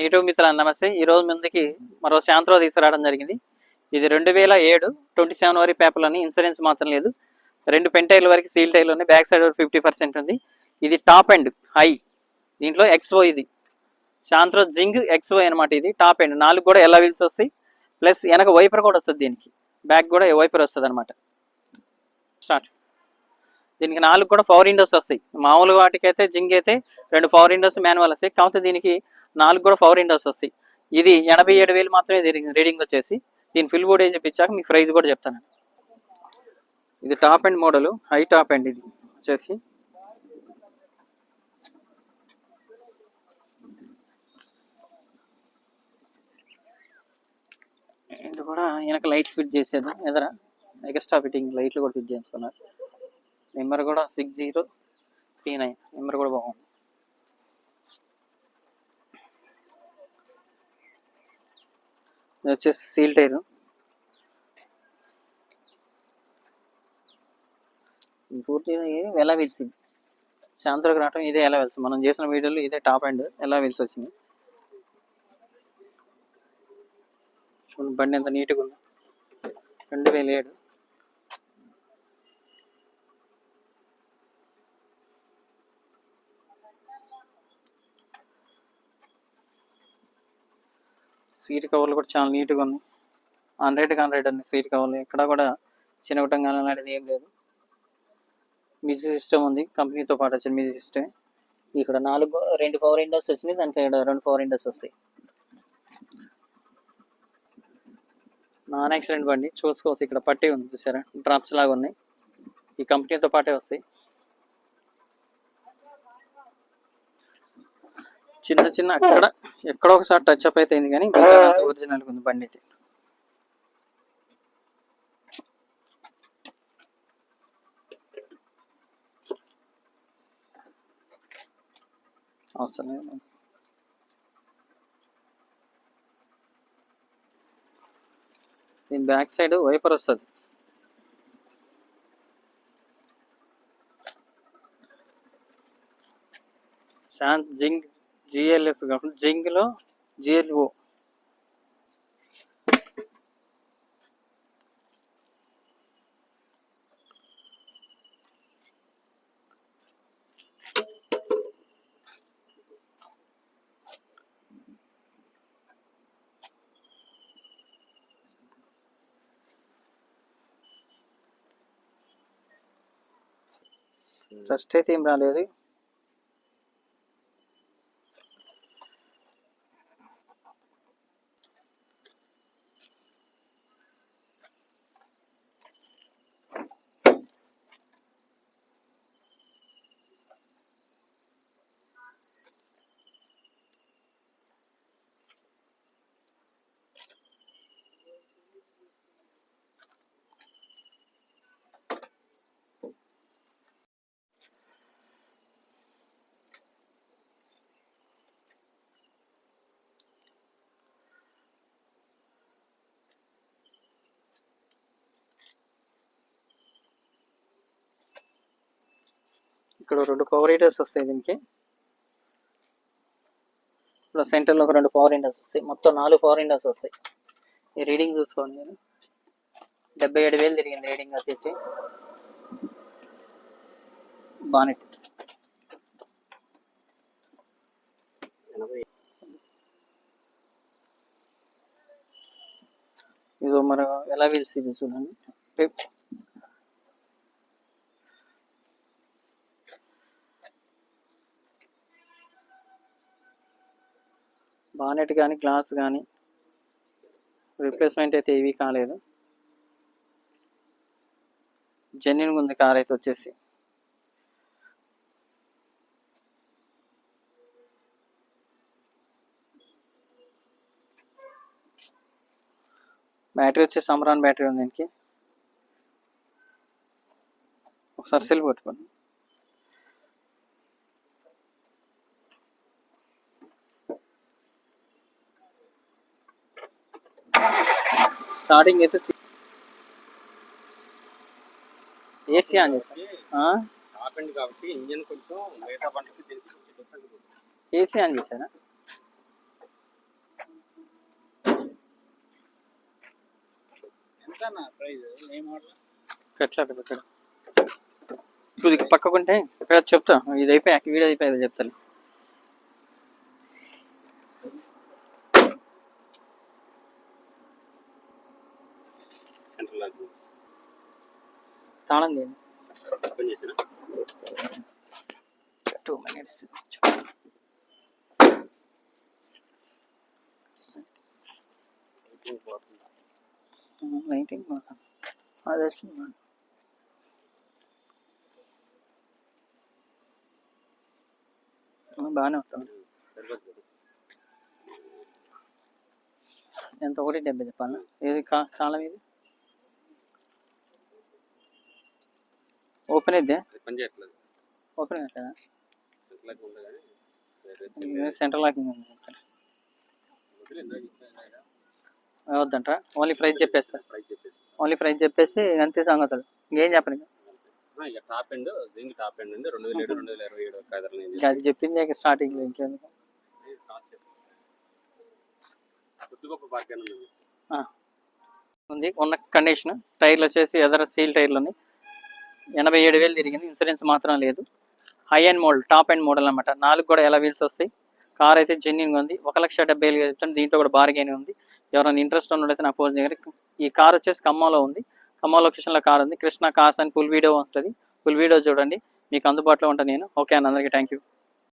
YouTube మిత్రులు నమస్తే. ఈరోజు ముందుకి మరో శాంత్రో తీసుకురావడం జరిగింది. ఇది 2007 27 వరకు పేపర్లోని ఇన్సూరెన్స్ మాత్రం లేదు. 2 పెన్ టైర్ల వరకు సీల్ టైర్లు ఉన్నాయి. బ్యాక్ సైడ్ 50% ఉంది. ఇది టాప్ ఎండ్ హై, దీంట్లో ఎక్స్ఓ. ఇది శాంత్రో జింగ్ ఎక్స్ఓ అనమాట. ఇది టాప్ ఎండ్. 4 కూడా ఎలా వీల్స్ వస్తాయి, ప్లస్ వెనక వైపర్ కూడా వస్తుంది. దీనికి బ్యాక్ కూడా వైపర్ వస్తుంది అనమాట. స్టార్ట్. దీనికి 4 కూడా పవర్ విండోస్ వస్తాయి. మామూలు వాటికైతే జింగ్ అయితే 2 పవర్ విండోస్ మాన్యువల్ వస్తాయి. కాకపోతే దీనికి 4 కూడా పవర్ విండోస్ వస్తాయి. ఇది 87,000 మాత్రమే రీడింగ్ వచ్చేసి. దీని ఫుల్ బోర్డ్ చెప్పించాక మీకు ప్రైస్ కూడా చెప్తాను. ఇది top end model, high top end. ఇది వచ్చేసి ఇది కూడా వెనక లైట్ ఫిట్ చేసేది. ఎదర ఎక్స్ట్రా ఫిట్టింగ్ లైట్లు కూడా ఫిట్ చేసుకున్నారు. నెంబర్ కూడా 6039 నెంబర్ కూడా బాగుంది. ఇది వచ్చేసి సీల్ టైరు. పూర్తిగా ఎలా వీల్స్ శాంత్రోకి రావటం ఇదే ఎలా వీల్స్. మనం చేసిన వీడియోలో ఇదే టాప్ అండ్ ఎలా వీల్స్ వచ్చింది. చూడండి బండి ఎంత నీట్గా ఉంది. 2007. సీట్ కవర్లు కూడా చాలా నీట్గా ఉన్నాయి. 100 అన్ని సీట్ కవర్లు. ఎక్కడ కూడా చిన్నగటంగా అలాంటిది ఏం లేదు. మ్యూజిక్ సిస్టమ్ ఉంది, కంపెనీతో పాటు వచ్చిన మ్యూజిక్ సిస్టమ్. ఇక్కడ 2 పవర్ విండోస్ వచ్చినాయి. దానికి 2 పవర్ విండోస్ వస్తాయి. నాన్ యాక్సిడెంట్ బండి చూసుకోవచ్చు. ఇక్కడ పట్టి ఉంది చూసారా, డ్రాప్స్ లాగా ఉన్నాయి. ఈ కంపెనీతో పాటే వస్తాయి. చిన్న చిన్న ఎక్కడో ఒకసారి టచ్ అప్ అయితే కానీ ఒరిజినల్గా ఉంది బండి అయితే. అవసరం లేదు. దీని బ్యాక్ సైడ్ వైపర్ వస్తుంది. జింగ్ జిఎల్ఎస్ కాకుండా జింగ్లో జిఎల్ఓ. ఫస్ట్ అయితే ఏం రాలేదు. ఇక్కడ 2 పవర్ విండోస్ వస్తాయి. దీనికి ఇప్పుడు సెంటర్లో ఒక 2 పవర్ విండోస్ వస్తాయి. మొత్తం 4 పవర్ విండోస్ వస్తాయి. ఈ రీడింగ్ చూసుకోండి. నేను 77,000 తిరిగింది రీడింగ్ వచ్చేసి. బానెట్ ఇది మరి ఎలా వీల్స్ ఇది చూడండి. బానెట్ కానీ గ్లాస్ కానీ రీప్లేస్మెంట్ అయితే ఏవి కాలేదు. జెన్యున్గా ఉంది కార్ అయితే వచ్చేసి. బ్యాటరీ వచ్చేసి అమరాన్ బ్యాటరీ ఉంది దీనికి. ఒకసారి సెల్ కొట్టుకోండి. స్టార్టింగ్ అయితే ఏసీ ఆన్ చేశాను. కాబట్టి ఇంజన్ కొంచెం మిగతా బండికి ఏసీ ఆన్ చేశారా? ఎట్లా ఇక్కడ కొద్దిగా పక్కకుంటే ఇక్కడ చెప్తా, ఇది అయిపోయాక వీడియో అయిపోయి చెప్తాను. తాళం చేయండి 2 minutes. అదే బాగానే వస్తుంది. ఎంత 1.70 చెప్పాలా? ఏది కాలం ఇది ఓపెన్ అయితే ఓపెన్ అవుతుందా? సెంట్రల్ లాకింగ్ ఉంది వద్దంట. ఓన్లీ ప్రైస్ చెప్పేస్తా, ఓన్లీ ప్రైస్ చెప్పేసి అంతే సంగతులు, ఇంకేం చెప్పండి. అది చెప్పింది స్టార్టింగ్ లో, ఇంకేందుకు ఉంది. ఉన్న కండిషన్ టైర్లు వచ్చేసి ఎదర సీల్ టైర్లు ఉన్నాయి. 87,000 తిరిగింది. ఇన్సూరెన్స్ మాత్రం లేదు. High and model, top and model అనమాట. 4 కూడా ఎలా వీల్స్ వస్తాయి. కార్ అయితే జెన్యున్గా ఉంది. 1,70,000 చెప్తాను. దీంట్లో కూడా బార్గెన్ ఉంది. ఎవరైనా ఇంట్రెస్ట్ ఉన్నట్లయితే నా ఫోన్ దగ్గర. ఈ కార్ వచ్చేసి ఖమ్మంలో ఉంది. ఖమ్మం లొకేషన్లో కార్ ఉంది. కృష్ణ కార్స్ అని ఫుల్ వీడియో వస్తుంది. ఫుల్ వీడియో చూడండి, మీకు అందుబాటులో ఉంటాను నేను. ఓకే అన్న, అందరికీ థ్యాంక్ యూ.